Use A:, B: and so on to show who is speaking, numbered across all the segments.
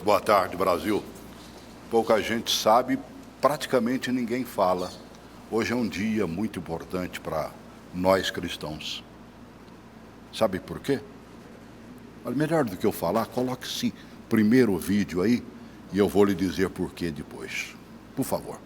A: boa tarde, Brasil. Pouca gente sabe, praticamente ninguém fala. Hoje é um dia muito importante para nós cristãos. Sabe por quê? Mas melhor do que eu falar, coloque esse primeiro vídeo aí e eu vou lhe dizer por quê depois. Por favor.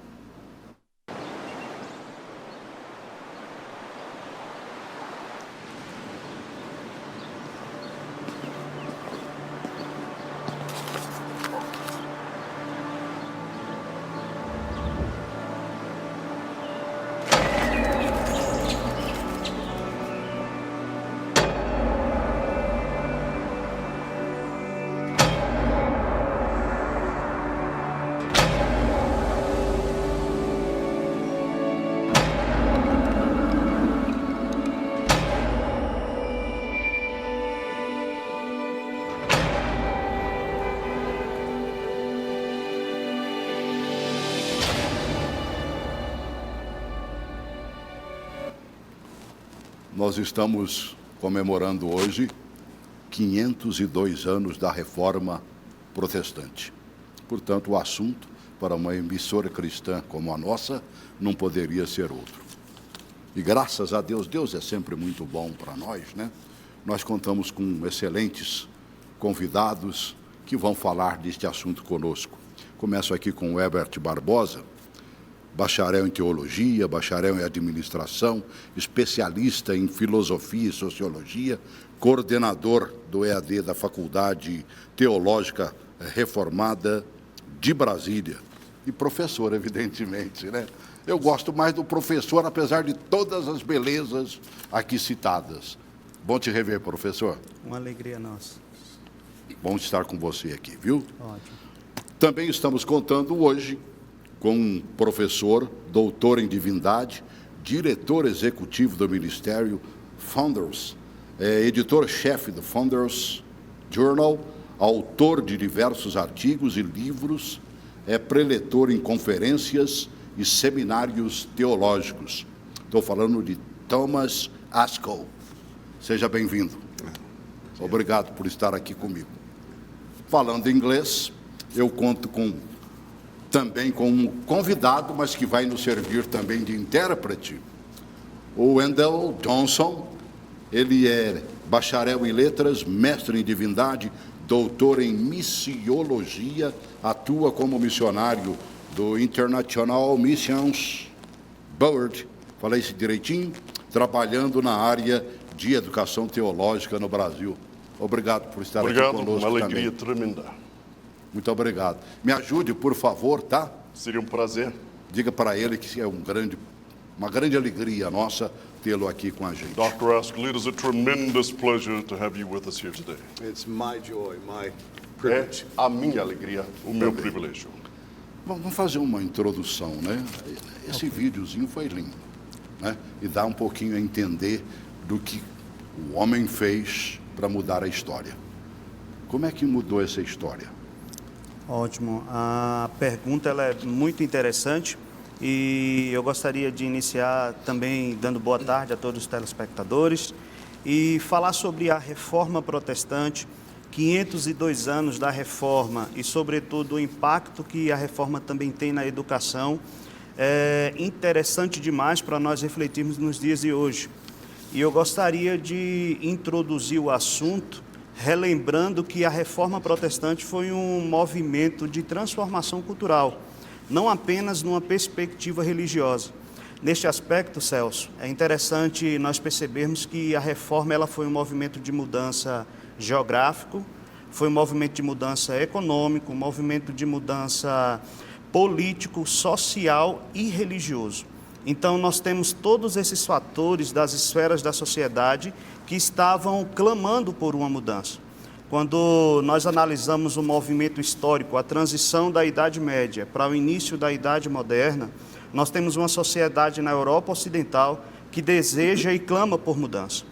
A: Nós estamos comemorando hoje 502 anos da Reforma Protestante. Portanto, o assunto para uma emissora cristã como a nossa não poderia ser outro. E graças a Deus, Deus é sempre muito bom para nós, né? Nós contamos com excelentes convidados que vão falar deste assunto conosco. Começo aqui com o Herbert Barbosa, bacharel em teologia, bacharel em administração, especialista em filosofia e sociologia, coordenador do EAD da Faculdade Teológica Reformada de Brasília e professor, evidentemente, né? Eu gosto mais do professor, apesar de todas as belezas aqui citadas. Bom te rever, professor.
B: Uma alegria nossa.
A: Bom estar com você aqui, viu?
B: Ótimo.
A: Também estamos contando hoje com um professor, doutor em divindade, diretor executivo do Ministério Founders, editor-chefe do Founders Journal, autor de diversos artigos e livros, preletor em conferências e seminários teológicos. Estou falando de Thomas Ascol. Seja bem-vindo. Obrigado por estar aqui comigo. Falando inglês, eu conto também com um convidado, mas que vai nos servir também de intérprete, o Wendell Johnson. Ele é bacharel em letras, mestre em divindade, doutor em missiologia, atua como missionário do International Missions Board, falei isso direitinho, trabalhando na área de educação teológica no Brasil. Obrigado por estar aqui conosco.
C: Obrigado, uma alegria tremenda.
A: Muito obrigado. Me ajude, por favor, tá?
C: Seria um prazer.
A: Diga para ele que é uma grande alegria nossa tê-lo aqui com a gente.
C: Dr. Ascol, it is a tremendous pleasure to have you with us here today.
D: It's my joy, my
C: É
D: privilege.
C: a minha alegria, o meu privilégio.
A: Vamos fazer uma introdução, né? Esse videozinho foi lindo, né? E dá um pouquinho a entender do que o homem fez para mudar a história. Como é que mudou essa história?
B: Ótimo. A pergunta ela é muito interessante e eu gostaria de iniciar também dando boa tarde a todos os telespectadores e falar sobre a Reforma Protestante, 502 anos da Reforma e, sobretudo, o impacto que a Reforma também tem na educação. É interessante demais para nós refletirmos nos dias de hoje. E eu gostaria de introduzir o assunto relembrando que a Reforma Protestante foi um movimento de transformação cultural, não apenas numa perspectiva religiosa. Neste aspecto, Celso, é interessante nós percebermos que a Reforma ela foi um movimento de mudança geográfico, foi um movimento de mudança econômico, um movimento de mudança político, social e religioso. Então, nós temos todos esses fatores das esferas da sociedade que estavam clamando por uma mudança. Quando nós analisamos o movimento histórico, a transição da Idade Média para o início da Idade Moderna, nós temos uma sociedade na Europa Ocidental que deseja e clama por mudança.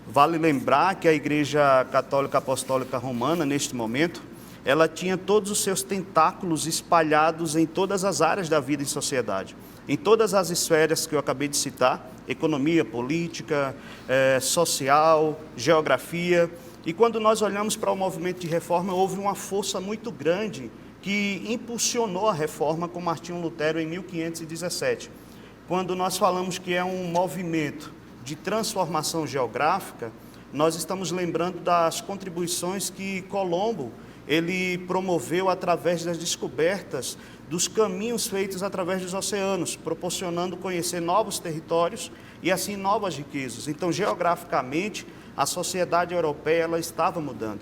B: Vale lembrar que a Igreja Católica Apostólica Romana, neste momento, ela tinha todos os seus tentáculos espalhados em todas as áreas da vida em sociedade, em todas as esferas que eu acabei de citar, economia, política, social, geografia, E quando nós olhamos para o movimento de reforma, houve uma força muito grande que impulsionou a reforma com Martinho Lutero em 1517. Quando nós falamos que é um movimento de transformação geográfica, nós estamos lembrando das contribuições que Colombo ele promoveu através das descobertas dos caminhos feitos através dos oceanos, proporcionando conhecer novos territórios e assim novas riquezas. Então, geograficamente, a sociedade europeia ela estava mudando.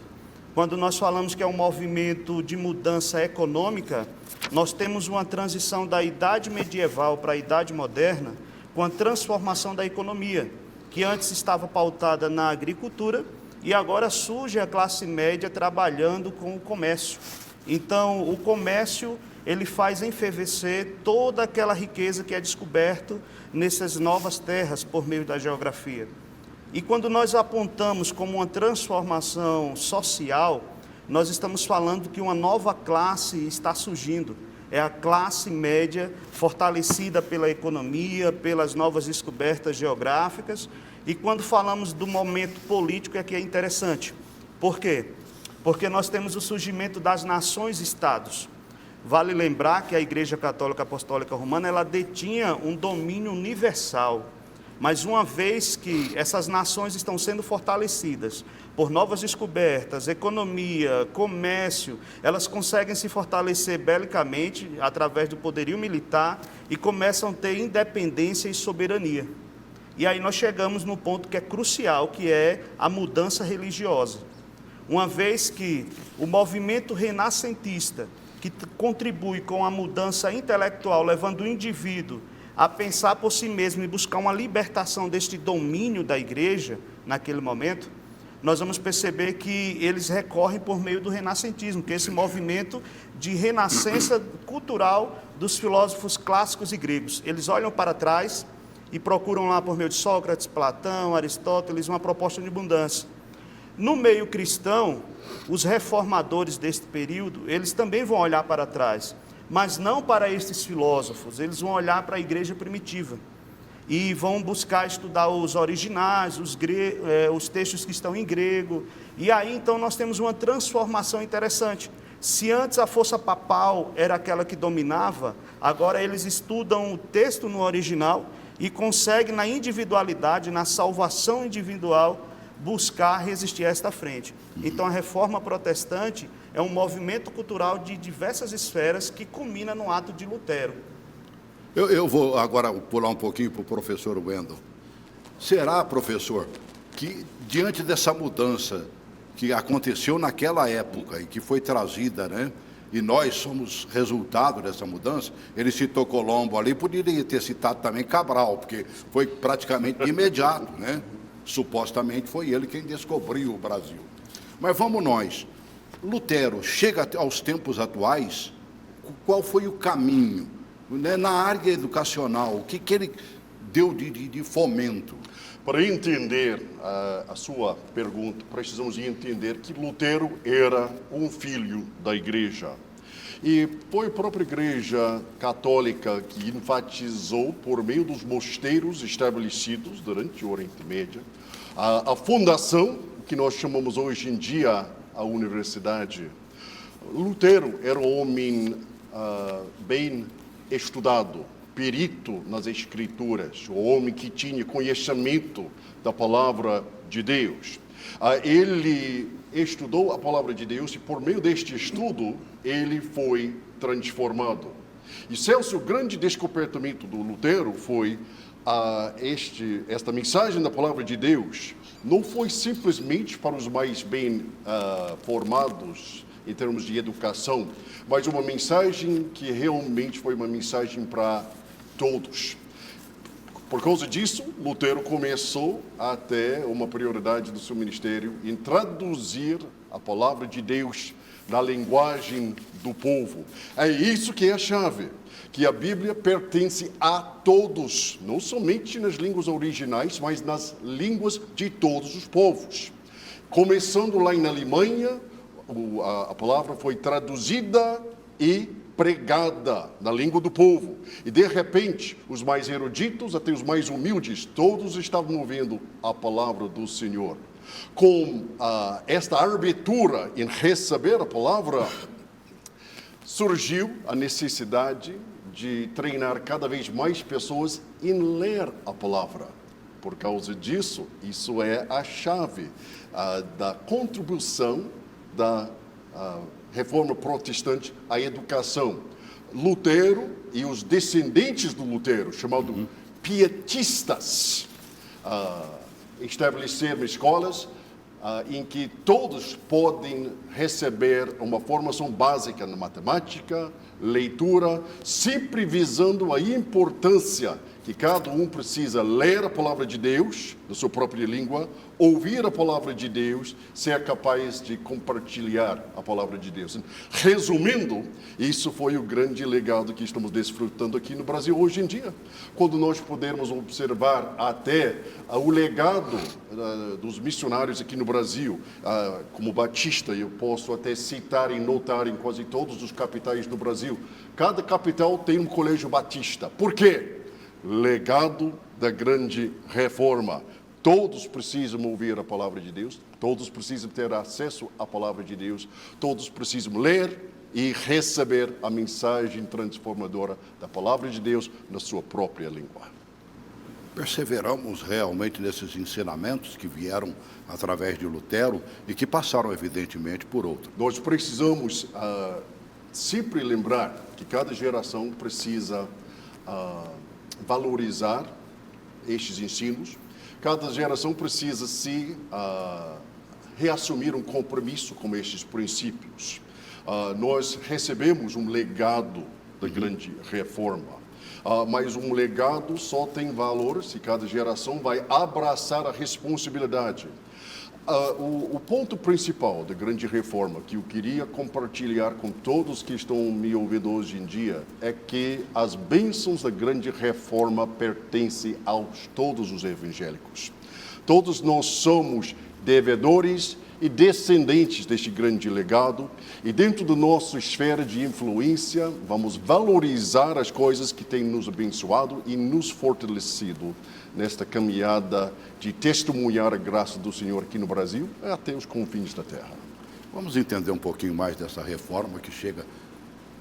B: Quando nós falamos que é um movimento de mudança econômica, nós temos uma transição da idade medieval para a idade moderna, com a transformação da economia, que antes estava pautada na agricultura e agora surge a classe média trabalhando com o comércio. Então, o comércio ele faz enfervecer toda aquela riqueza que é descoberto nessas novas terras por meio da geografia. E quando nós apontamos como uma transformação social, nós estamos falando que uma nova classe está surgindo. É a classe média fortalecida pela economia, pelas novas descobertas geográficas. E quando falamos do momento político é que é interessante. Por quê? Porque nós temos o surgimento das nações-estados. Vale lembrar que a Igreja Católica Apostólica Romana ela detinha um domínio universal. Mas uma vez que essas nações estão sendo fortalecidas por novas descobertas, economia, comércio, elas conseguem se fortalecer belicamente através do poderio militar e começam a ter independência e soberania. E aí nós chegamos no ponto que é crucial, que é a mudança religiosa. Uma vez que o movimento renascentista, que contribui com a mudança intelectual, levando o indivíduo a pensar por si mesmo e buscar uma libertação deste domínio da igreja, naquele momento, nós vamos perceber que eles recorrem por meio do renascentismo, que é esse movimento de renascença cultural dos filósofos clássicos e gregos. Eles olham para trás e procuram lá por meio de Sócrates, Platão, Aristóteles, uma proposta de abundância. No meio cristão, os reformadores deste período, eles também vão olhar para trás, mas não para estes filósofos, eles vão olhar para a igreja primitiva e vão buscar estudar os originais, os textos que estão em grego, e aí então nós temos uma transformação interessante. Se antes a força papal era aquela que dominava, agora eles estudam o texto no original e conseguem na individualidade, na salvação individual, buscar resistir a esta frente. Então a reforma protestante é um movimento cultural de diversas esferas que culmina no ato de Lutero.
A: Eu vou agora pular um pouquinho para o professor Wendel. Será, professor, que diante dessa mudança que aconteceu naquela época e que foi trazida, né? E nós somos resultado dessa mudança, ele citou Colombo ali, poderia ter citado também Cabral, porque foi praticamente imediato, né? Supostamente foi ele quem descobriu o Brasil. Mas vamos nós. Lutero chega aos tempos atuais, qual foi o caminho? Né? Na área educacional, o que ele deu de fomento?
C: Para entender a sua pergunta, precisamos entender que Lutero era um filho da igreja. E foi a própria igreja católica que enfatizou, por meio dos mosteiros estabelecidos durante o Oriente Médio, a fundação que nós chamamos hoje em dia a universidade. Lutero era um homem bem estudado, perito nas escrituras, um homem que tinha conhecimento da palavra de Deus. Ele estudou a palavra de Deus e por meio deste estudo ele foi transformado. E Celso, o grande descobertamento do Lutero foi esta mensagem da palavra de Deus não foi simplesmente para os mais bem formados em termos de educação, mas uma mensagem que realmente foi uma mensagem para todos. Por causa disso, Lutero começou a ter uma prioridade do seu ministério em traduzir a palavra de Deus na linguagem do povo. É isso que é a chave, que a Bíblia pertence a todos, não somente nas línguas originais, mas nas línguas de todos os povos. Começando lá na Alemanha, a palavra foi traduzida e pregada na língua do povo. E, de repente, os mais eruditos, até os mais humildes, todos estavam ouvindo a palavra do Senhor. Com esta abertura em receber a palavra, surgiu a necessidade de treinar cada vez mais pessoas em ler a palavra. Por causa disso, isso é a chave da contribuição da Reforma Protestante à educação. Lutero e os descendentes do Lutero, chamados pietistas, estabeleceram escolas em que todos podem receber uma formação básica na matemática, leitura, sempre visando a importância que cada um precisa ler a palavra de Deus, na sua própria língua, ouvir a palavra de Deus, ser capaz de compartilhar a palavra de Deus. Resumindo, isso foi o grande legado que estamos desfrutando aqui no Brasil hoje em dia. Quando nós podemos observar até o legado dos missionários aqui no Brasil, como Batista, eu posso até citar e notar em quase todos os capitais do Brasil, cada capital tem um colégio batista. Por quê? Legado da grande reforma. Todos precisam ouvir a palavra de Deus, todos precisam ter acesso à palavra de Deus, todos precisam ler e receber a mensagem transformadora da palavra de Deus na sua própria língua.
A: Perseveramos realmente nesses ensinamentos que vieram através de Lutero e que passaram, evidentemente, por outros.
C: Nós precisamos sempre lembrar que cada geração precisa valorizar estes ensinos. Cada geração precisa se reassumir um compromisso com estes princípios. Nós recebemos um legado da grande reforma, mas um legado só tem valor se cada geração vai abraçar a responsabilidade. O ponto principal da grande reforma que eu queria compartilhar com todos que estão me ouvindo hoje em dia é que as bênçãos da grande reforma pertencem a todos os evangélicos. Todos nós somos devedores e descendentes deste grande legado, e dentro da nossa esfera de influência, vamos valorizar as coisas que têm nos abençoado e nos fortalecido nesta caminhada de testemunhar a graça do Senhor aqui no Brasil até os confins da terra.
A: Vamos entender um pouquinho mais dessa reforma que chega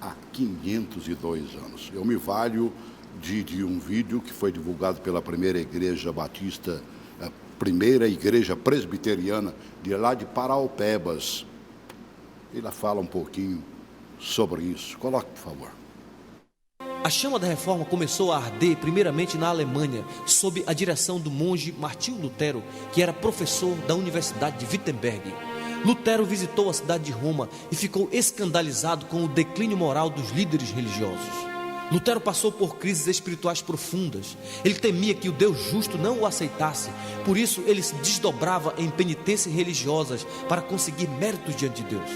A: a 502 anos. Eu me valho de um vídeo que foi divulgado pela primeira igreja batista, a primeira igreja presbiteriana de lá de Paraupebas. Ela fala um pouquinho sobre isso. Coloque, por favor.
E: A chama da reforma começou a arder primeiramente na Alemanha, sob a direção do monge Martinho Lutero, que era professor da Universidade de Wittenberg. Lutero visitou a cidade de Roma e ficou escandalizado com o declínio moral dos líderes religiosos. Lutero passou por crises espirituais profundas. Ele temia que o Deus justo não o aceitasse, por isso ele se desdobrava em penitências religiosas para conseguir méritos diante de Deus.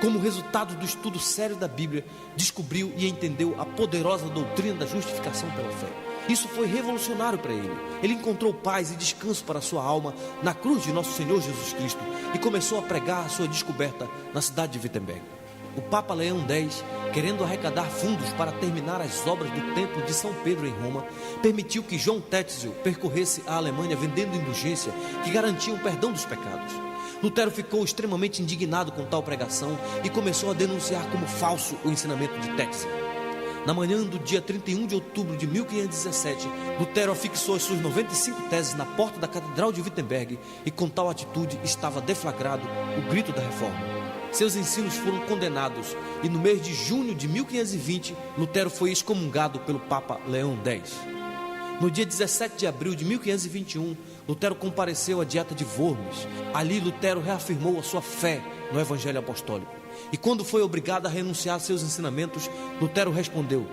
E: Como resultado do estudo sério da Bíblia, descobriu e entendeu a poderosa doutrina da justificação pela fé. Isso foi revolucionário para ele. Ele encontrou paz e descanso para a sua alma na cruz de nosso Senhor Jesus Cristo e começou a pregar a sua descoberta na cidade de Wittenberg. O Papa Leão X, querendo arrecadar fundos para terminar as obras do Templo de São Pedro em Roma, permitiu que João Tetzel percorresse a Alemanha vendendo indulgência que garantia o perdão dos pecados. Lutero ficou extremamente indignado com tal pregação e começou a denunciar como falso o ensinamento de Tetzel. Na manhã do dia 31 de outubro de 1517, Lutero afixou as suas 95 teses na porta da Catedral de Wittenberg e com tal atitude estava deflagrado o grito da reforma. Seus ensinos foram condenados e no mês de junho de 1520, Lutero foi excomungado pelo Papa Leão X. No dia 17 de abril de 1521, Lutero compareceu à Dieta de Worms. Ali, Lutero reafirmou a sua fé no Evangelho Apostólico. E quando foi obrigado a renunciar a seus ensinamentos, Lutero respondeu: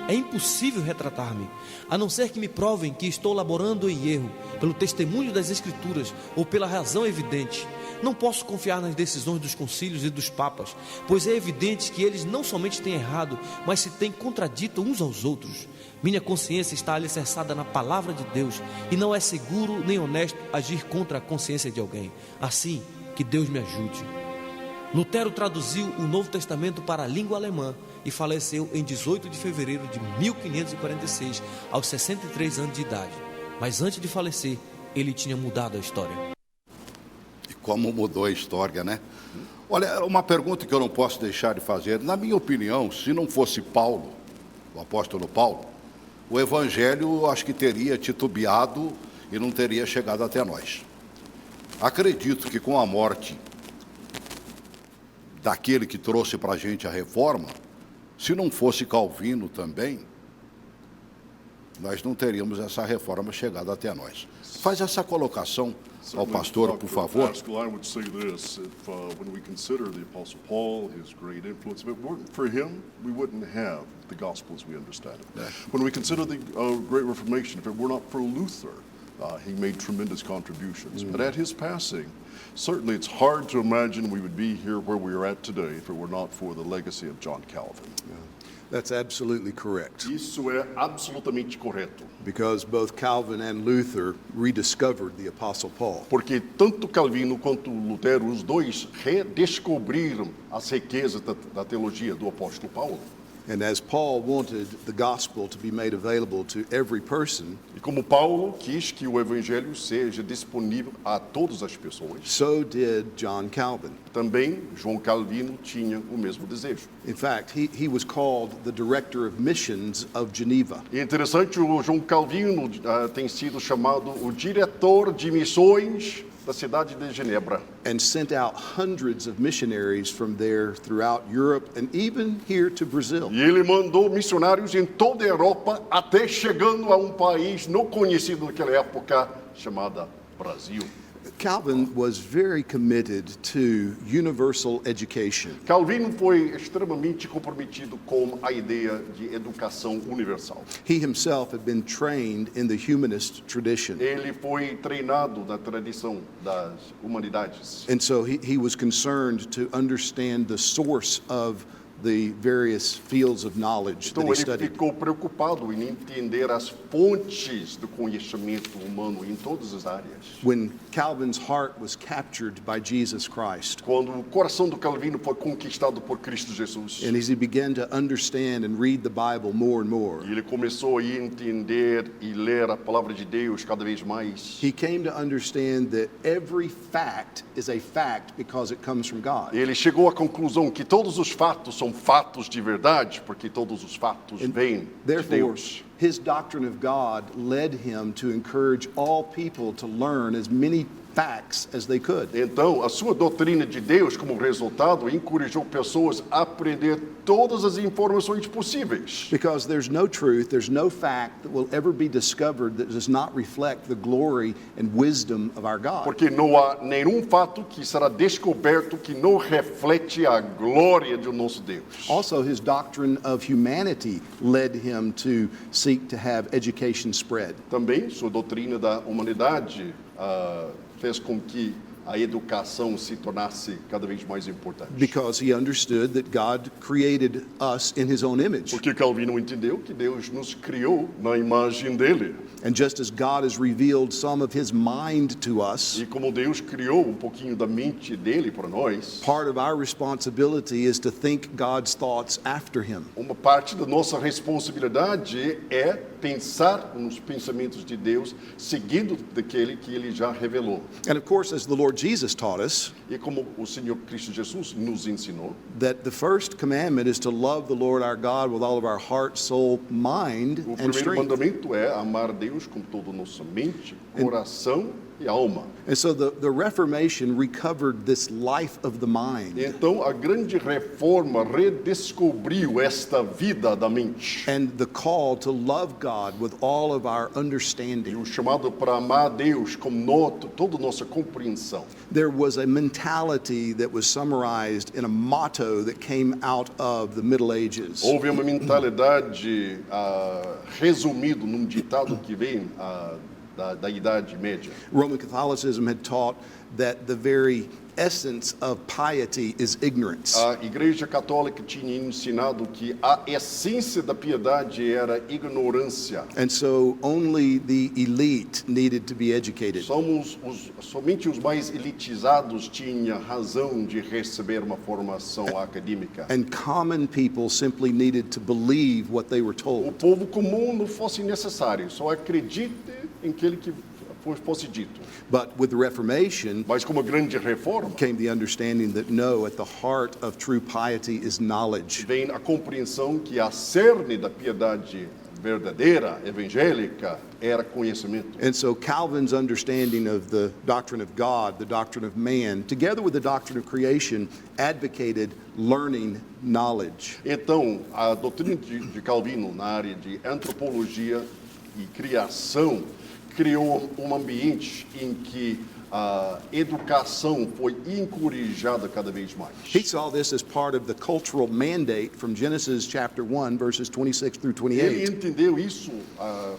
E: é impossível retratar-me, a não ser que me provem que estou laborando em erro, pelo testemunho das Escrituras ou pela razão evidente. Não posso confiar nas decisões dos concílios e dos papas, pois é evidente que eles não somente têm errado, mas se têm contradito uns aos outros. Minha consciência está alicerçada na palavra de Deus e não é seguro nem honesto agir contra a consciência de alguém. Assim, que Deus me ajude. Lutero traduziu o Novo Testamento para a língua alemã e faleceu em 18 de fevereiro de 1546, aos 63 anos de idade. Mas antes de falecer, ele tinha mudado a história.
A: E Como mudou a história, né? Olha, uma pergunta que eu não posso deixar de fazer. Na minha opinião, se não fosse Paulo, o apóstolo Paulo, o evangelho acho que teria titubeado e não teria chegado até nós. Acredito que com a morte daquele que trouxe para a gente a reforma, se não fosse Calvino também, nós não teríamos essa reforma chegado até nós. Faz essa colocação ao pastor, por favor.
C: Pascal, I would say this, if, when we consider the Apostle Paul, his great influence, if it weren't for him, we wouldn't have the gospel as we understand it.
A: Yeah.
C: When we consider the Great Reformation, if it were not for Luther, he made tremendous contributions. But at his passing, certainly it's hard to imagine we would be here where we are at today if it were not for the legacy of John Calvin.
D: That's absolutely correct.
C: Isso é absolutamente correto.
D: Because both Calvin and Luther rediscovered the Apostle Paul.
C: Porque tanto Calvino quanto Lutero, os dois redescobriram as riquezas da teologia do apóstolo Paulo.
D: And as Paul wanted the gospel to be made available to every person,
C: E como Paulo quis que o evangelho seja disponível a todas as pessoas,
D: so did John Calvin.
C: também João Calvino tinha o mesmo desejo.
D: In fact, he was called the director of missions of Geneva.
C: E é interessante, o João Calvino tem sido chamado o diretor de missões da cidade de Genebra.
D: And sent out hundreds of missionaries from there throughout Europe and even here to Brazil.
C: E ele mandou missionários em toda a Europa, até chegando a país não conhecido naquela época, chamada Brasil.
D: Calvin was very committed to universal education.
C: Calvino foi extremamente comprometido com a ideia de educação universal.
D: He himself had been trained in the humanist tradition.
C: Ele foi treinado na tradição das humanidades.
D: And so he was concerned to understand the source of the various fields of knowledge that
C: Então
D: he
C: ele
D: studied.
C: ficou preocupado em entender as fontes do conhecimento humano em todas as áreas.
D: When Calvin's heart was captured by Jesus Christ,
C: Quando o coração do Calvino foi conquistado por Cristo Jesus,
D: and as he began to understand and read the Bible more and more,
C: e ele começou a entender e ler a palavra de Deus cada vez mais,
D: he came to understand that every fact is a fact because it comes from God.
C: ele chegou à conclusão que todos os fatos são fatos de verdade, porque todos os fatos vêm de
D: Therefore,
C: Deus.
D: his doctrine of God led him to encourage all people to learn as many facts as they could.
C: Então, a sua doutrina de Deus, como resultado, encorajou pessoas a aprender todas as informações possíveis.
D: Because there's no truth, there's no fact that will ever be discovered that does not reflect the glory and wisdom of our God.
C: Porque não há nenhum fato que será descoberto que não reflete a glória do nosso Deus.
D: Also, his doctrine of humanity led him to seek to have education spread.
C: Também sua doutrina da humanidade fez com que a educação se tornasse cada vez mais importante.
D: Because he understood that God created us in his own image.
C: Porque Calvino entendeu que Deus nos criou na imagem dele.
D: And just as God has revealed some of his mind to us,
C: E como Deus criou pouquinho da mente dele para nós,
D: part of our responsibility is to think God's thoughts after him.
C: uma parte da nossa responsabilidade é pensar nos pensamentos de Deus, seguindo daquele que ele já revelou.
D: And of course, as the Lord Jesus taught us,
C: E como o Senhor Cristo Jesus nos ensinou,
D: that the first commandment is to love the Lord our God with all of our heart, soul, mind,
C: o
D: and
C: primeiro
D: strength.
C: mandamento é amar a Deus com toda a nossa mente, coração e alma.
D: And so the Reformation recovered this life of the mind
C: Então, a grande reforma redescobriu esta vida da mente.
D: and the call to love God with all of our
C: E
D: understanding.
C: o chamado para amar a Deus com toda a nossa compreensão.
D: There was a mentality that was summarized in a motto that came out of the Middle Ages.
C: Houve uma mentalidade resumida num ditado que vem da Idade Média.
D: Roman Catholicism had taught that the very essence of piety is ignorance.
C: A Igreja Católica tinha ensinado que a essência da piedade era ignorância.
D: And so only the elite needed to be educated.
C: Somente os mais elitizados tinham razão de receber uma formação acadêmica.
D: And common people simply needed to believe what they were
C: O
D: told.
C: povo comum não fosse necessário, só acredite em aquele que fosse dito.
D: But with the Reformation
C: Mas como grande reforma,
D: came the understanding that no, at the heart of true piety is knowledge.
C: vem a compreensão que a cerne da piedade verdadeira, evangélica, era conhecimento.
D: And so Calvin's understanding of the doctrine of God, the doctrine of man, together with the doctrine of creation, advocated learning knowledge.
C: Então, a doutrina de Calvino na área de antropologia e criação criou um ambiente em que a educação foi encorajada cada vez mais.
D: He saw this as part of the cultural mandate from Genesis chapter 1, verses 26 through
C: Ele
D: 28.
C: entendeu isso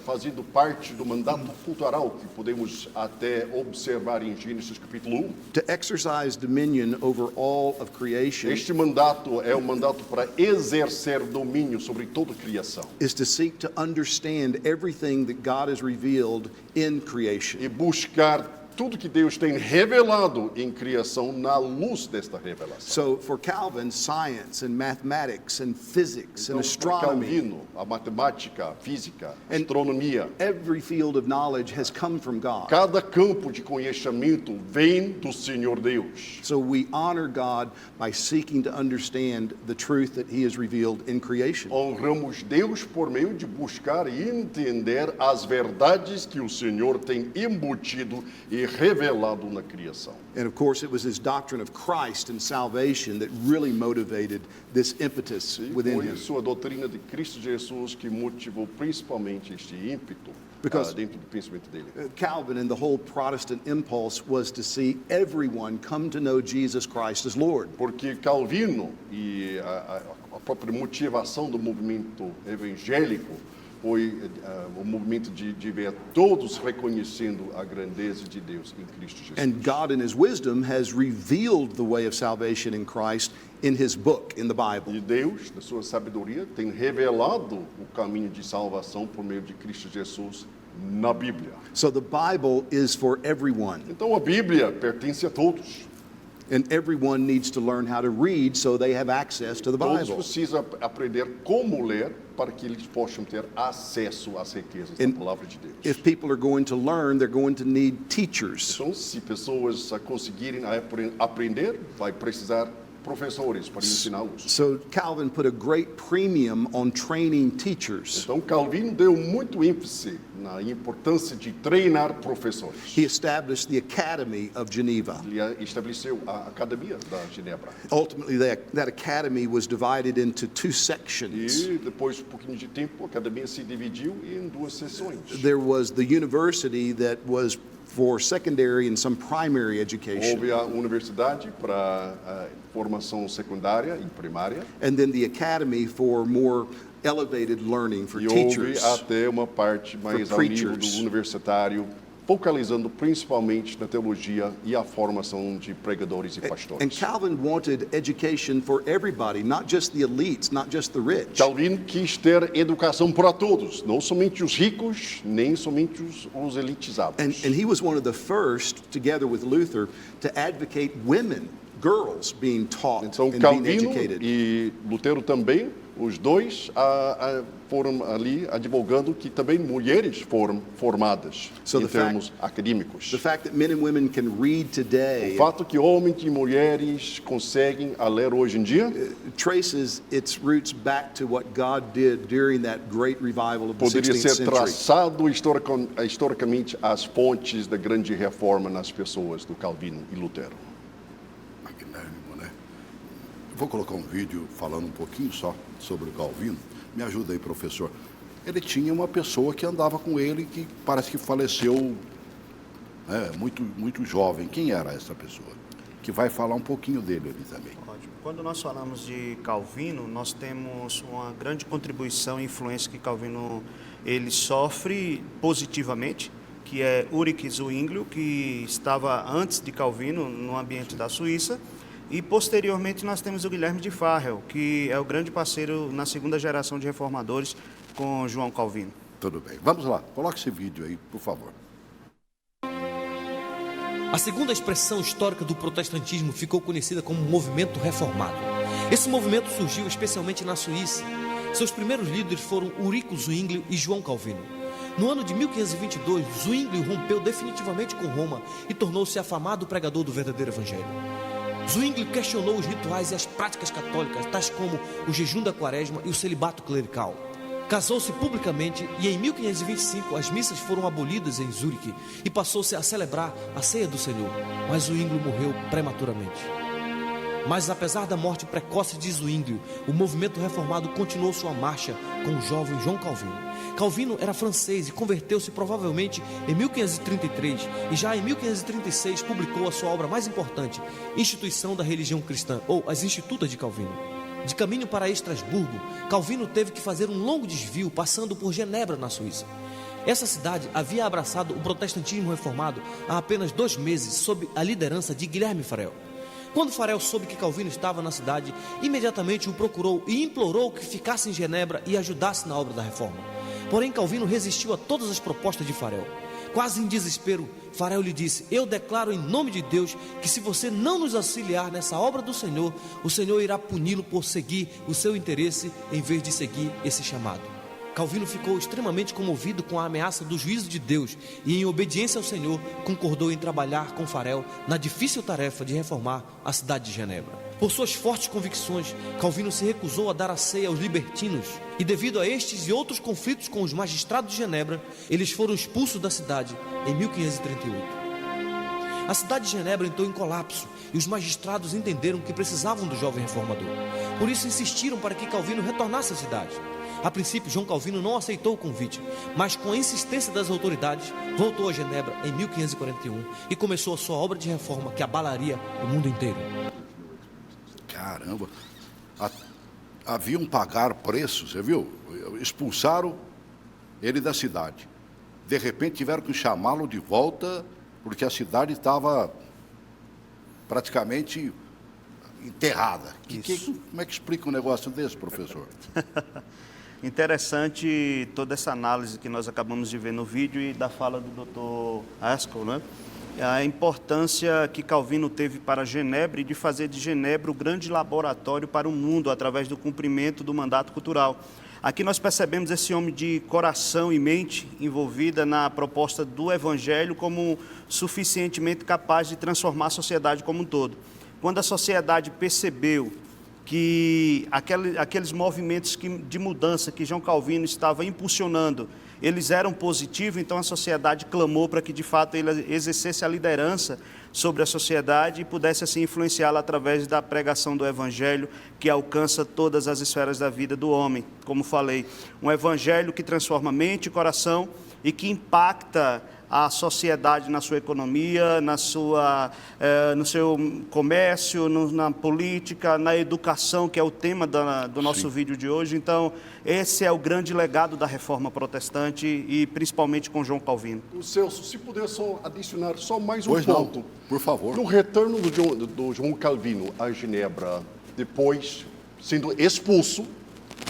C: fazendo parte do mandato cultural que podemos até observar em Gênesis capítulo 1.
D: To exercise dominion over all of creation
C: Este mandato é um mandato para exercer domínio sobre toda a criação
D: is to seek to understand everything that God has revealed in creation.
C: e buscar tudo que Deus tem revelado em criação na luz desta revelação.
D: So for Calvin, science and mathematics and physics and
C: Então, para
D: astronomy,
C: Calvino, a matemática, a física, a
D: And-
C: astronomia,
D: every field of knowledge has come from God.
C: cada campo de conhecimento vem do Senhor Deus.
D: So we honor God by seeking to understand the truth that He has revealed in creation.
C: Honramos Deus por meio de buscar e entender as verdades que o Senhor tem embutido e revelado na criação.
D: And of course, it was His doctrine of Christ and salvation that really motivated this impetus
C: E
D: within
C: foi
D: him.
C: sua doutrina de Cristo Jesus que motivou principalmente este ímpeto
D: Because-
C: dentro do pensamento dele.
D: Calvin and the whole Protestant impulse was to see everyone come to know Jesus Christ as Lord.
C: Porque Calvino e a própria motivação do movimento evangélico foi o movimento de ver todos reconhecendo a grandeza de Deus em Cristo Jesus.
D: And God, in His wisdom, has revealed the way of salvation in Christ in His book, in the Bible.
C: E Deus, na sua sabedoria, tem revelado o caminho de salvação por meio de Cristo Jesus na Bíblia.
D: So the Bible is for everyone,
C: Então a Bíblia pertence a todos.
D: and everyone needs to learn how to read so they have access to the
C: Todos
D: Bible.
C: precisam aprender como ler para que eles possam ter acesso às riquezas da
D: And
C: palavra de Deus.
D: If people are going to learn, they're going to need teachers.
C: Então, se pessoas conseguirem aprender, vai precisar professores para ensiná-los.
D: So Calvin put a great premium on training teachers.
C: Então, Calvino deu muito ênfase na importância de treinar professores.
D: He established the Academy of Geneva.
C: Ele estabeleceu a Academia da Genebra.
D: Ultimately, that academy was divided into two sections.
C: E depois de um pouquinho de tempo, a academia se dividiu em duas seções.
D: There was the university that was for secondary and some primary education,
C: Houve a universidade para a formação secundária e primária.
D: and then the academy for more elevated learning for
C: E houve
D: teachers.
C: até uma parte mais ao nível do
D: preachers.
C: universitário, focalizando principalmente na teologia e a formação de pregadores e
D: And
C: pastores.
D: Calvin wanted education for everybody, not just the elites, not just the rich.
C: Calvino quis ter educação para todos, não somente os ricos, nem somente os elitizados.
D: And he was one of the first, together with Luther, to advocate women, girls, being taught
C: Então,
D: and being
C: Calvino
D: educated.
C: e Lutero também, os dois foram ali advogando que também mulheres foram formadas
D: So
C: em
D: the fact-
C: termos acadêmicos.
D: The fact that men and women can read
C: O
D: today
C: fato que homens e mulheres conseguem a ler hoje em dia
D: traces its roots back to what God did during that great revival of the
C: poderia
D: 16th
C: ser
D: century.
C: traçado historicamente as fontes da grande reforma nas pessoas do Calvino e Lutero.
A: Magnânimo, né? Vou colocar um vídeo falando um pouquinho só sobre o Calvino. Me ajuda aí, professor. Ele tinha uma pessoa que andava com ele que parece que faleceu muito jovem. Quem era essa pessoa? Que vai falar um pouquinho dele ali também.
B: Ótimo. Quando nós falamos de Calvino, nós temos uma grande contribuição e influência que Calvino ele sofre positivamente, que é Ulrich Zwinglio, que estava antes de Calvino no ambiente da Suíça, e posteriormente nós temos o Guilherme de Farel, que é o grande parceiro na segunda geração de reformadores com João Calvino.
A: Tudo bem. Vamos lá. Coloque esse vídeo aí, por favor.
E: A segunda expressão histórica do protestantismo ficou conhecida como movimento reformado. Esse movimento surgiu especialmente na Suíça. Seus primeiros líderes foram Ulrich Zwinglio e João Calvino. No ano de 1522, Zwinglio rompeu definitivamente com Roma e tornou-se afamado pregador do verdadeiro evangelho. Zwinglio questionou os rituais e as práticas católicas, tais como o jejum da quaresma e o celibato clerical. Casou-se publicamente e em 1525 as missas foram abolidas em Zurique e passou-se a celebrar a ceia do Senhor, mas Zwinglio morreu prematuramente. Mas apesar da morte precoce de Zwinglio, o movimento reformado continuou sua marcha com o jovem João Calvino. Calvino era francês e converteu-se provavelmente em 1533 e já em 1536 publicou a sua obra mais importante, Instituição da Religião Cristã, ou As Institutas de Calvino. De caminho para Estrasburgo, Calvino teve que fazer um longo desvio passando por Genebra, na Suíça. Essa cidade havia abraçado o protestantismo reformado há apenas 2 meses sob a liderança de Guilherme Farel. Quando Farel soube que Calvino estava na cidade, imediatamente o procurou e implorou que ficasse em Genebra e ajudasse na obra da reforma. Porém, Calvino resistiu a todas as propostas de Farel. Quase em desespero, Farel lhe disse: eu declaro em nome de Deus que se você não nos auxiliar nessa obra do Senhor, o Senhor irá puni-lo por seguir o seu interesse em vez de seguir esse chamado. Calvino ficou extremamente comovido com a ameaça do juízo de Deus e, em obediência ao Senhor, concordou em trabalhar com Farel na difícil tarefa de reformar a cidade de Genebra. Por suas fortes convicções, Calvino se recusou a dar a ceia aos libertinos e, devido a estes e outros conflitos com os magistrados de Genebra, eles foram expulsos da cidade em 1538. A cidade de Genebra entrou em colapso e os magistrados entenderam que precisavam do jovem reformador. Por isso insistiram para que Calvino retornasse à cidade. A princípio, João Calvino não aceitou o convite, mas com a insistência das autoridades, voltou a Genebra em 1541 e começou a sua obra de reforma que abalaria o mundo inteiro.
A: Caramba, haviam pagar preço, você viu? Expulsaram ele da cidade. De repente tiveram que chamá-lo de volta, porque a cidade estava praticamente enterrada. Como é que explica um negócio desse, professor?
B: Interessante toda essa análise que nós acabamos de ver no vídeo e da fala do Dr. Haskell, né? A importância que Calvino teve para Genebra e de fazer de Genebra o grande laboratório para o mundo através do cumprimento do mandato cultural. Aqui nós percebemos esse homem de coração e mente envolvida na proposta do Evangelho como suficientemente capaz de transformar a sociedade como um todo. Quando a sociedade percebeu que aqueles movimentos de mudança que João Calvino estava impulsionando, eles eram positivos, então a sociedade clamou para que de fato ele exercesse a liderança sobre a sociedade e pudesse assim influenciá-la através da pregação do Evangelho que alcança todas as esferas da vida do homem. Como falei, um Evangelho que transforma mente e coração e que impacta a sociedade na sua economia, no seu comércio, na política, na educação, que é o tema do nosso vídeo de hoje. Então, esse é o grande legado da Reforma Protestante e principalmente com João Calvino.
C: O Celso, se puder só adicionar só mais um
A: Pois
C: ponto.
A: não, por favor.
C: No retorno do João Calvino a Genebra, depois sendo expulso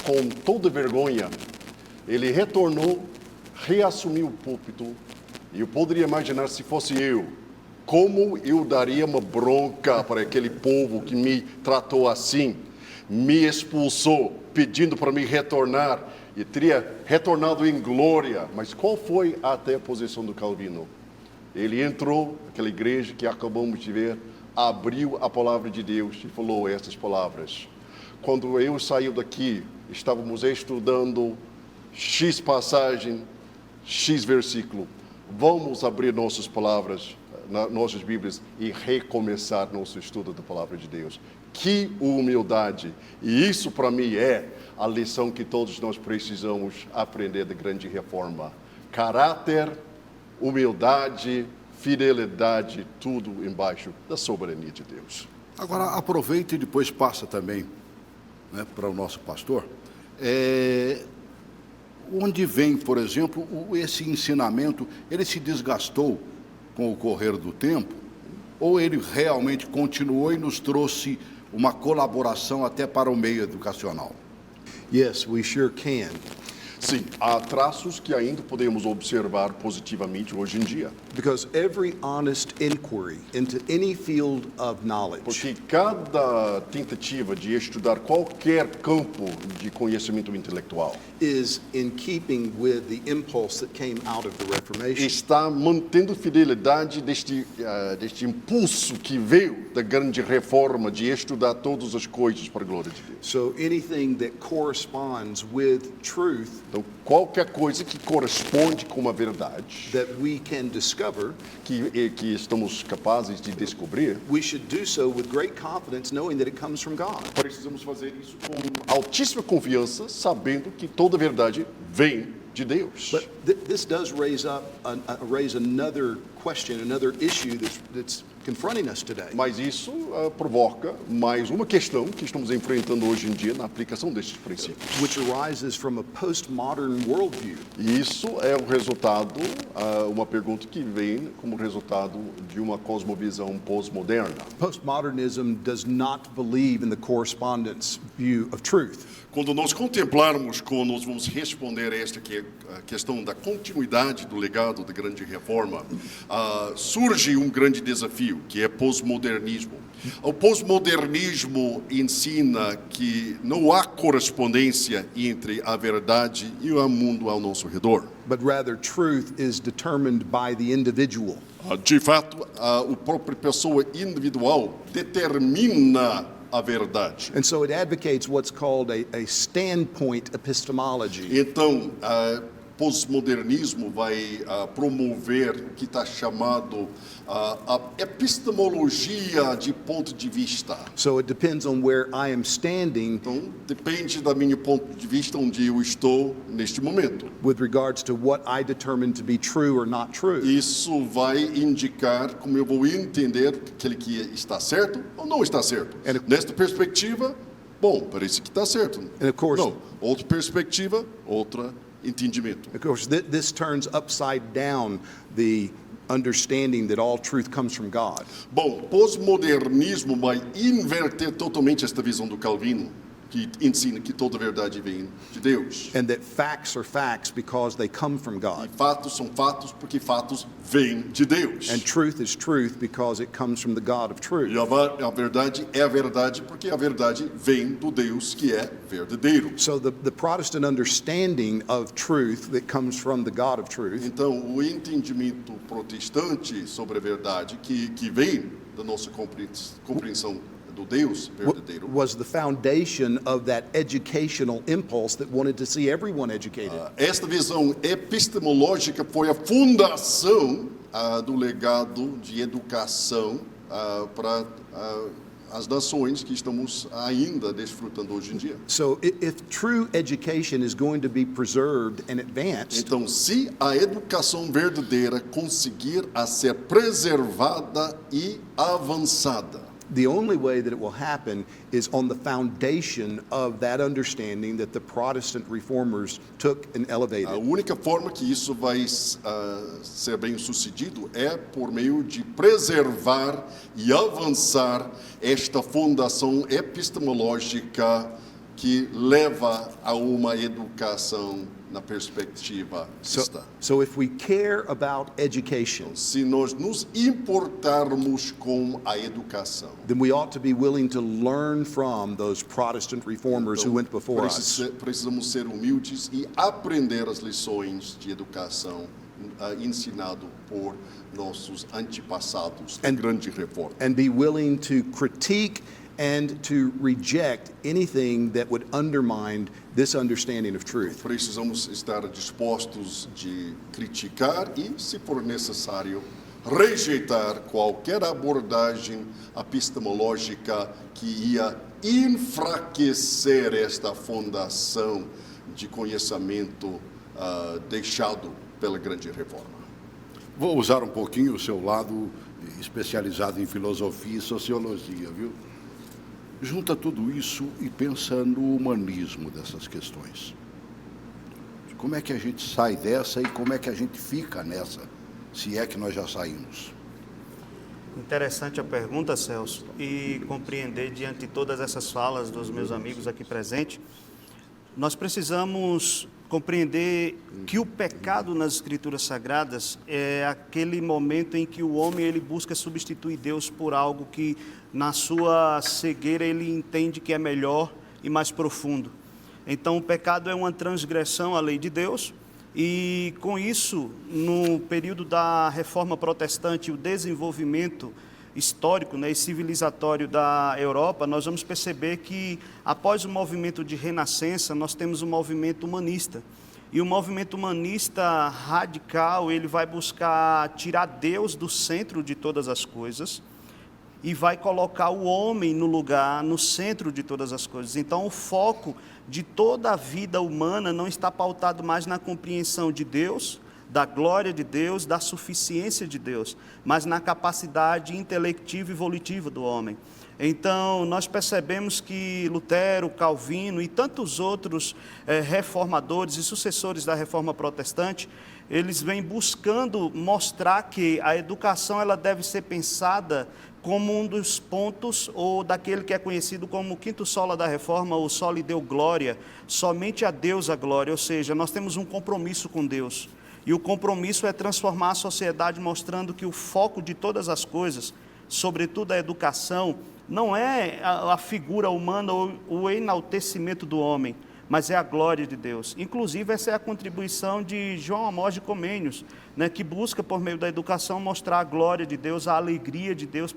C: com toda vergonha, ele retornou, reassumiu o púlpito. E eu poderia imaginar, se fosse eu, como eu daria uma bronca para aquele povo que me tratou assim, me expulsou, pedindo para me retornar, e teria retornado em glória. Mas qual foi até a posição do Calvino? Ele entrou naquela igreja que acabamos de ver, abriu a palavra de Deus e falou essas palavras. Quando eu saí daqui, estávamos estudando X passagem, X versículo. Vamos abrir nossas palavras, nossas Bíblias e recomeçar nosso estudo da palavra de Deus. Que humildade! E isso para mim é a lição que todos nós precisamos aprender da grande reforma. Caráter, humildade, fidelidade, tudo embaixo da soberania de Deus.
A: Agora, aproveita e depois passa também, né, para o nosso pastor. Onde vem, por exemplo, esse ensinamento, ele se desgastou com o correr do tempo, ou ele realmente continuou e nos trouxe uma colaboração até para o meio educacional?
D: Yes, we sure can.
C: Sim, há traços que ainda podemos observar positivamente hoje em dia.
D: Because every honest inquiry into any field of knowledge
C: Porque cada tentativa de estudar qualquer campo de conhecimento intelectual
D: is in keeping with the impulse that came out of the Reformation.
C: está mantendo fidelidade deste impulso que veio da grande reforma de estudar todas as coisas para a glória de Deus.
D: So anything that corresponds with truth
C: Então, qualquer coisa que corresponde com a verdade,
D: that we can discover,
C: que estamos capazes de descobrir,
D: we should do so with great confidence, knowing that it comes from God.
C: precisamos fazer isso com altíssima confiança, sabendo que toda verdade vem de Deus.
D: But this does raise another question, another issue that's confronting us today.
C: Mas isso provoca mais uma questão que estamos enfrentando hoje em dia na aplicação destes princípios.
D: Which arises from a postmodern worldview.
C: E isso é o resultado, uma pergunta que vem como resultado de uma cosmovisão pós-moderna.
D: Postmodernism does not believe in the correspondence view of truth.
C: Quando nós contemplarmos como nós vamos responder a esta questão da continuidade do legado da grande reforma, surge um grande desafio, que é pós-modernismo. O pós-modernismo ensina que não há correspondência entre a verdade e o mundo ao nosso redor.
D: But rather, truth is determined by the individual.
C: De fato, a própria pessoa individual determina a verdade.
D: And so it advocates what's called a standpoint epistemology.
C: Então, pós-modernismo vai promover o que está chamado a epistemologia de ponto de vista.
D: So it depends on where I am standing
C: Então, depende da minha ponto de vista onde eu estou neste momento.
D: with regards to what I determine to be true or not true.
C: Isso vai indicar como eu vou entender aquele que está certo ou não está certo.
D: And-
C: Nesta perspectiva, bom, parece que está certo.
D: And of course-
C: Não, outra perspectiva, outra entendimento.
D: Of course, this turns upside down the understanding that all truth comes from God.
C: Bom, pós-modernismo vai inverter totalmente esta visão do Calvino, que ensina que toda verdade vem de Deus.
D: And that facts are facts because they come from
C: E
D: God.
C: fatos são fatos porque fatos vêm de Deus.
D: And truth is truth because it comes from the God of
C: E
D: truth.
C: a verdade é a verdade porque a verdade vem do Deus que é verdadeiro.
D: So the Protestant understanding of truth that comes from the God of truth
C: Então, o entendimento protestante sobre a verdade que vem da nossa compreensão do Deus verdadeiro
D: was the foundation of that educational impulse that wanted to see everyone educated.
C: Esta visão epistemológica foi a fundação do legado de educação para as nações que estamos ainda desfrutando hoje em dia.
D: So if true education is going to be preserved and advanced,
C: Então, se a educação verdadeira conseguir a ser preservada e avançada,
D: the only way that it will happen is on the foundation of that understanding that the Protestant reformers took and
C: a
D: elevated.
C: única forma que isso vai ser bem sucedido é por meio de preservar e avançar esta fundação epistemológica que leva a uma educação na perspectiva cristã.
D: So if we care about education,
C: Se nós nos importarmos com a educação,
D: then we ought to be willing to learn from those Protestant reformers who went before us.
C: precisamos ser humildes e aprender as lições de educação ensinado por nossos antepassados da grande reforma.
D: And be willing to critique and to reject anything that would undermine this understanding of truth.
C: Precisamos estar dispostos de criticar e, se for necessário, rejeitar qualquer abordagem epistemológica que ia enfraquecer esta fundação de conhecimento deixado pela grande reforma.
A: Vou usar um pouquinho o seu lado especializado em filosofia e sociologia, viu? Junta tudo isso e pensa no humanismo dessas questões. Como é que a gente sai dessa e como é que a gente fica nessa, se é que nós já saímos?
B: Interessante a pergunta, Celso, e compreender diante de todas essas falas dos meus amigos aqui presentes, nós precisamos compreender que o pecado nas Escrituras Sagradas é aquele momento em que o homem ele busca substituir Deus por algo que, na sua cegueira, ele entende que é melhor e mais profundo. Então, o pecado é uma transgressão à lei de Deus, e com isso, no período da Reforma Protestante, o desenvolvimento histórico, e civilizatório da Europa, nós vamos perceber que, após o movimento de renascença, nós temos um movimento humanista. E o movimento humanista radical, ele vai buscar tirar Deus do centro de todas as coisas e vai colocar o homem no lugar, no centro de todas as coisas. Então, o foco de toda a vida humana não está pautado mais na compreensão de Deus, da glória de Deus, da suficiência de Deus, mas na capacidade intelectiva e volitiva do homem. Então, nós percebemos que Lutero, Calvino e tantos outros reformadores e sucessores da Reforma Protestante, eles vêm buscando mostrar que a educação ela deve ser pensada como um dos pontos, ou daquele que é conhecido como o quinto sola da Reforma, o soli deo glória, somente a Deus a glória, ou seja, nós temos um compromisso com Deus. E o compromisso é transformar a sociedade, mostrando que o foco de todas as coisas, sobretudo a educação, não é a figura humana ou o enaltecimento do homem, mas é a glória de Deus. Inclusive, essa é a contribuição de João Amós de Comênios, que busca, por meio da educação, mostrar a glória de Deus, a alegria de Deus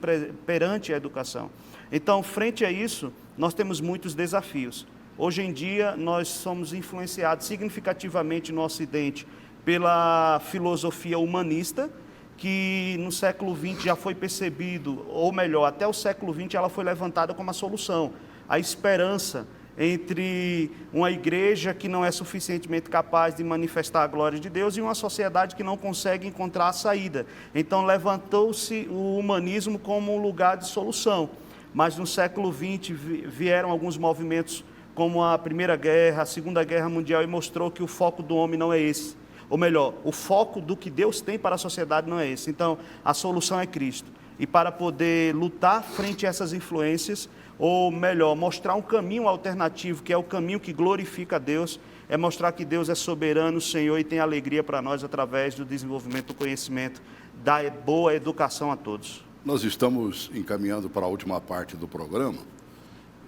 B: perante a educação. Então, frente a isso, nós temos muitos desafios. Hoje em dia, nós somos influenciados significativamente no Ocidente pela filosofia humanista, que no século XX já foi percebido, ou melhor, até o século XX ela foi levantada como a solução, a esperança entre uma igreja que não é suficientemente capaz de manifestar a glória de Deus e uma sociedade que não consegue encontrar a saída. Então levantou-se o humanismo como um lugar de solução, mas no século XX vieram alguns movimentos como a Primeira Guerra, a Segunda Guerra Mundial, e mostrou que o foco do homem não é esse. Ou melhor, o foco do que Deus tem para a sociedade não é esse. Então, a solução é Cristo. E para poder lutar frente a essas influências, ou melhor, mostrar um caminho alternativo, que é o caminho que glorifica a Deus, é mostrar que Deus é soberano, Senhor, e tem alegria para nós através do desenvolvimento do conhecimento, da boa educação a todos.
A: Nós estamos encaminhando para a última parte do programa,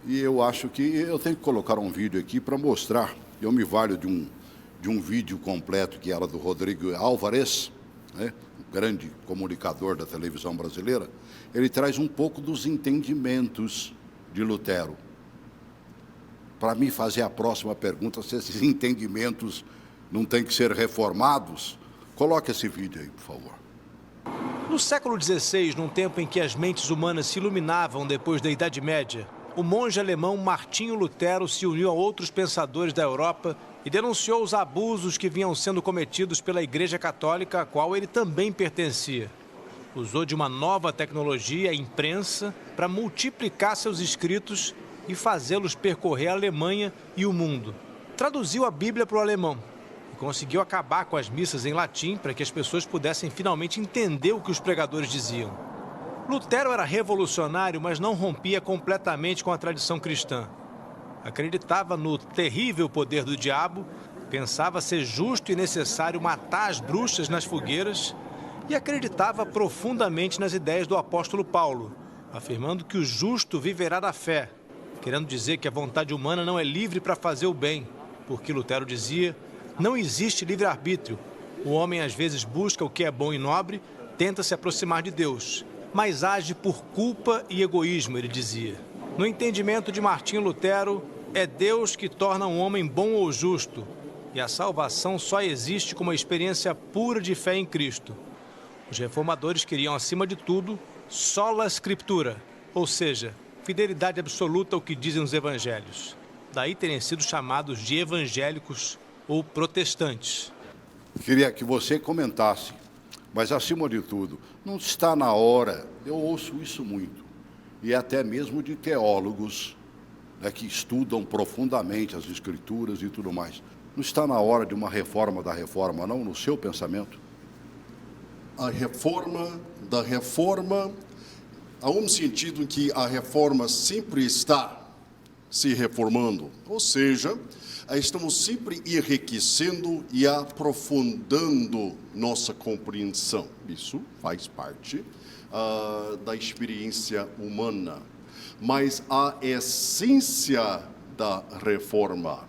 A: e eu acho que eu tenho que colocar um vídeo aqui para mostrar. Eu me valho de um vídeo completo que era do Rodrigo Álvares, um grande comunicador da televisão brasileira. Ele traz um pouco dos entendimentos de Lutero. Para mim fazer a próxima pergunta, se esses entendimentos não têm que ser reformados, coloque esse vídeo aí, por favor.
F: No século XVI, num tempo em que as mentes humanas se iluminavam depois da Idade Média, o monge alemão Martinho Lutero se uniu a outros pensadores da Europa e denunciou os abusos que vinham sendo cometidos pela Igreja Católica, a qual ele também pertencia. Usou de uma nova tecnologia, a imprensa, para multiplicar seus escritos e fazê-los percorrer a Alemanha e o mundo. Traduziu a Bíblia para o alemão e conseguiu acabar com as missas em latim para que as pessoas pudessem finalmente entender o que os pregadores diziam. Lutero era revolucionário, mas não rompia completamente com a tradição cristã. Acreditava no terrível poder do diabo, pensava ser justo e necessário matar as bruxas nas fogueiras e acreditava profundamente nas ideias do apóstolo Paulo, afirmando que o justo viverá da fé, querendo dizer que a vontade humana não é livre para fazer o bem, porque Lutero dizia, não existe livre-arbítrio. O homem às vezes busca o que é bom e nobre, tenta se aproximar de Deus, mas age por culpa e egoísmo, ele dizia. No entendimento de Martinho Lutero, é Deus que torna um homem bom ou justo, e a salvação só existe como uma experiência pura de fé em Cristo. Os reformadores queriam, acima de tudo, sola scriptura, ou seja, fidelidade absoluta ao que dizem os evangelhos. Daí terem sido chamados de evangélicos ou protestantes.
A: Queria que você comentasse, mas acima de tudo, não está na hora, eu ouço isso muito, e até mesmo de teólogos, que estudam profundamente as Escrituras e tudo mais. Não está na hora de uma reforma da reforma, não, no seu pensamento?
C: A reforma da reforma, há um sentido em que a reforma sempre está se reformando. Ou seja, estamos sempre enriquecendo e aprofundando nossa compreensão. Isso faz parte da experiência humana. Mas a essência da reforma,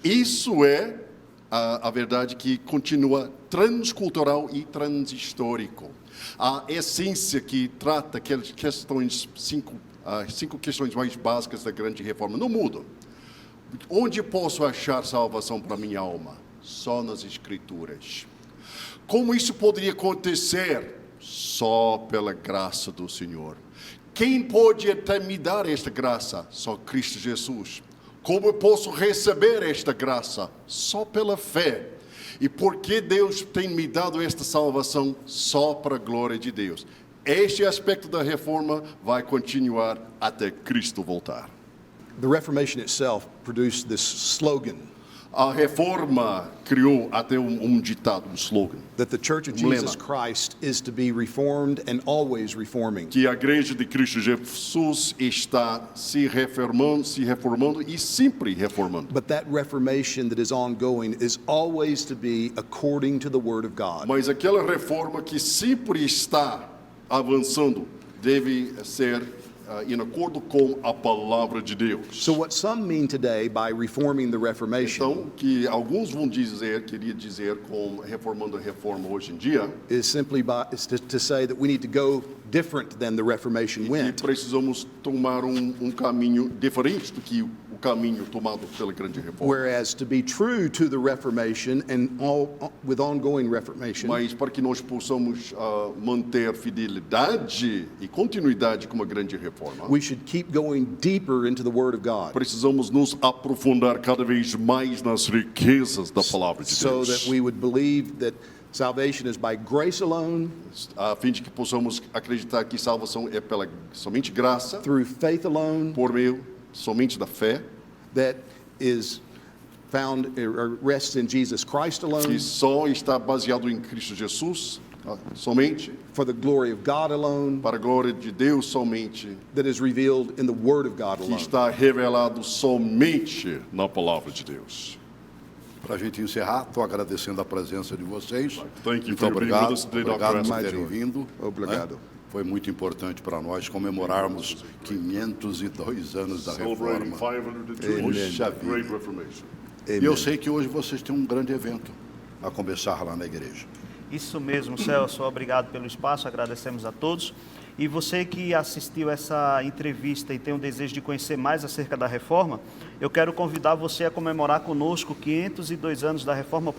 C: isso é a verdade que continua transcultural e transhistórico. A essência que trata aquelas questões, cinco questões mais básicas da grande reforma, não muda. Onde posso achar salvação para minha alma? Só nas Escrituras. Como isso poderia acontecer? Só pela graça do Senhor. Quem pode até me dar esta graça? Só Cristo Jesus. Como eu posso receber esta graça? Só pela fé. E por que Deus tem me dado esta salvação? Só para a glória de Deus. Este aspecto da reforma vai continuar até Cristo voltar.
D: The Reformation itself produced this slogan
C: A reforma criou até ditado, slogan,
D: that the Church of
C: lema.
D: Jesus Christ is to be reformed and always reforming.
C: Que a Igreja de Cristo Jesus está se reformando e sempre reformando.
D: But that reformation that is ongoing is always to be according to the Word of God.
C: Mas aquela reforma que sempre está avançando deve ser em acordo com a palavra de Deus.
D: So what some mean today by reforming the Reformation
C: Então, que alguns vão queria dizer com reformando a reforma hoje em dia,
D: is simply to say that we need to go different than the Reformation
C: que
D: went.
C: precisamos tomar caminho diferente do que o caminho tomado pela grande reforma.
D: Whereas to be true to the Reformation and with ongoing Reformation,
C: Mas para que nós possamos manter fidelidade e continuidade com a grande reforma,
D: we should keep going deeper into the Word of God
C: precisamos nos aprofundar cada vez mais nas riquezas da palavra de
D: so
C: Deus,
D: that we would believe that salvation is by grace alone,
C: a fim de que possamos acreditar que salvação é pela somente graça,
D: through faith alone,
C: por meio somente da fé,
D: that is found or rests in Jesus Christ alone,
C: que só está baseado em Cristo Jesus, somente,
D: for the glory of God alone,
C: para a glória de Deus somente,
D: that is revealed in the Word of God
C: que
D: alone.
C: está revelado somente na palavra de Deus.
A: Para a gente encerrar, estou agradecendo a presença de vocês.
C: Thank you
A: Muito
C: for your being
A: obrigado,
C: with us today, Dr.
A: obrigado por
D: Astor.
A: terem vindo.
D: Obrigado.
A: né? Foi muito importante para nós comemorarmos 502 anos da
C: Celebrating
A: reforma.
C: 502
A: Puxa
C: of Great
A: vida.
C: Reformation.
A: E eu sei que hoje vocês têm um grande evento a começar lá na igreja.
B: Isso mesmo, Celso. Obrigado pelo espaço, agradecemos a todos. E você que assistiu essa entrevista e tem o desejo de conhecer mais acerca da reforma, eu quero convidar você a comemorar conosco 502 anos da Reforma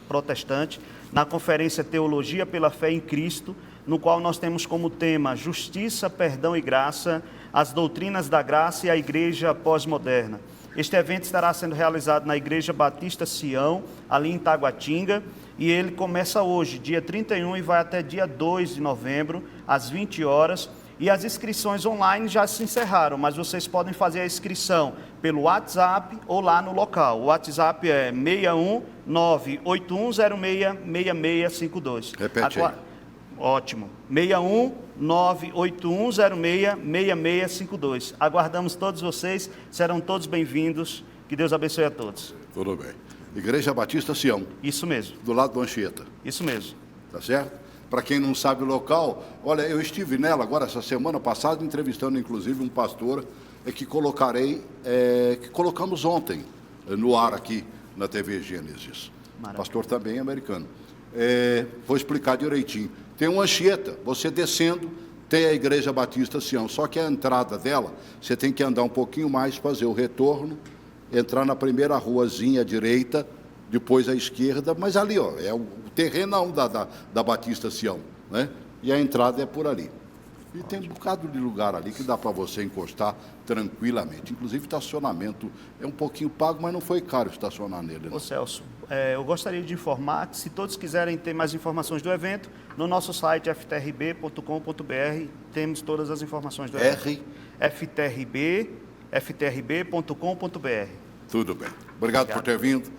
B: Protestante na conferência Teologia pela Fé em Cristo, no qual nós temos como tema Justiça, Perdão e Graça, as doutrinas da graça e a Igreja pós-moderna. Este evento estará sendo realizado na Igreja Batista Sião, ali em Taguatinga, e ele começa hoje, dia 31, e vai até dia 2 de novembro, às 20 horas. E as inscrições online já se encerraram, mas vocês podem fazer a inscrição pelo WhatsApp ou lá no local. O WhatsApp é 61981066652.
A: Repete aí.
B: Ótimo. 61981066652. Aguardamos todos vocês, serão todos bem-vindos. Que Deus abençoe a todos.
A: Tudo bem. Igreja Batista Sião,
B: Isso mesmo,
A: do lado do Anchieta,
B: isso mesmo.
A: tá certo? Para quem não sabe o local, olha, eu estive nela agora, essa semana passada, entrevistando inclusive um pastor que colocamos ontem no ar aqui na TV Gênesis.
B: Maravilha.
A: Pastor também americano. Vou explicar direitinho. Tem uma Anchieta, você descendo, tem a Igreja Batista Sião, só que a entrada dela, você tem que andar um pouquinho mais, fazer o retorno, entrar na primeira ruazinha à direita, depois à esquerda, mas ali, ó, é o terrenão da Batista Sião, né? E a entrada é por ali. E tem um bocado de lugar ali que dá para você encostar tranquilamente. Inclusive, estacionamento é um pouquinho pago, mas não foi caro estacionar nele, né?
B: Ô Celso, eu gostaria de informar que se todos quiserem ter mais informações do evento, no nosso site ftrb.com.br temos todas as informações do evento. ftrb.com.br.
A: Tudo bem. Obrigado por ter vindo.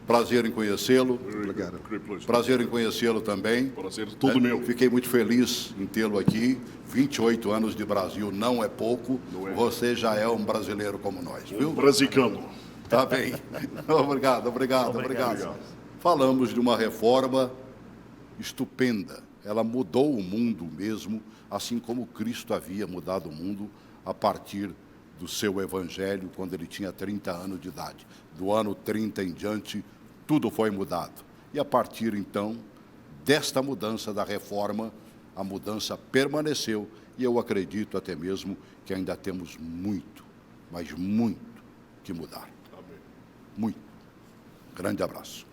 A: Prazer em conhecê-lo.
D: Obrigado.
C: Great pleasure.
A: Prazer em conhecê-lo também.
C: Prazer todo meu.
A: Fiquei muito feliz em tê-lo aqui. 28 anos de Brasil não é pouco.
C: Não é.
A: Você já é um brasileiro como nós, viu?
C: Brasicano.
A: Tá bem. Obrigado. Falamos de uma reforma estupenda. Ela mudou o mundo mesmo, assim como Cristo havia mudado o mundo a partir do seu evangelho, quando ele tinha 30 anos de idade. Do ano 30 em diante, tudo foi mudado. E a partir, então, desta mudança da reforma, a mudança permaneceu, e eu acredito até mesmo que ainda temos muito, mas muito que mudar. Muito. Grande abraço.